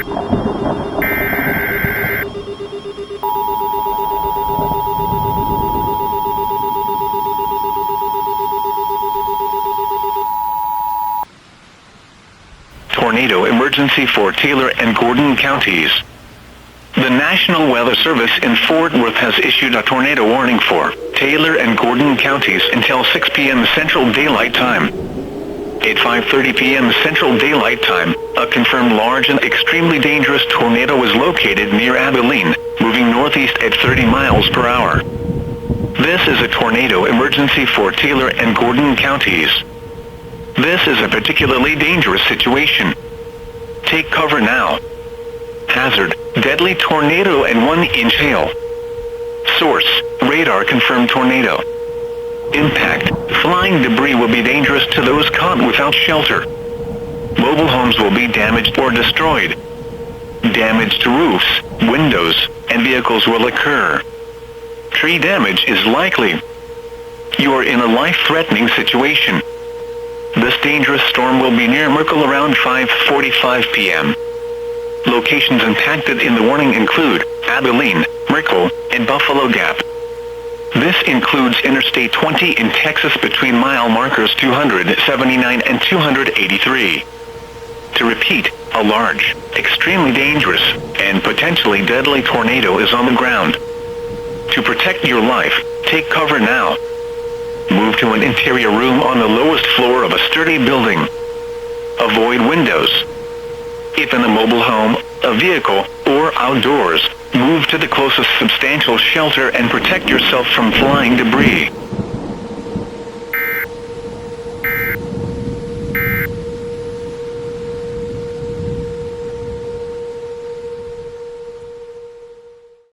Tornado emergency for Taylor and Gordon counties. The National Weather Service in Fort Worth has issued a tornado warning for Taylor and Gordon counties until 6 p.m. Central Daylight Time. At 5:30 p.m. Central Daylight Time, a confirmed large and extremely dangerous tornado was located near Abilene, moving northeast at 30 miles per hour. This is a tornado emergency for Taylor and Gordon counties. This is a particularly dangerous situation. Take cover now. Hazard, deadly tornado and 1-inch hail. Source, radar confirmed tornado. Impact, flying debris will be dangerous to those caught without shelter. Mobile homes will be damaged or destroyed. Damage to roofs, windows, and vehicles will occur. Tree damage is likely. You are in a life-threatening situation. This dangerous storm will be near Merkel around 5:45 p.m. Locations impacted in the warning include Abilene, Merkel, and Buffalo Gap. This includes Interstate 20 in Texas between mile markers 279 and 283. To repeat, a large, extremely dangerous, and potentially deadly tornado is on the ground. To protect your life, take cover now. Move to an interior room on the lowest floor of a sturdy building. Avoid windows. If in a mobile home, a vehicle, or outdoors, move to the closest substantial shelter and protect yourself from flying debris.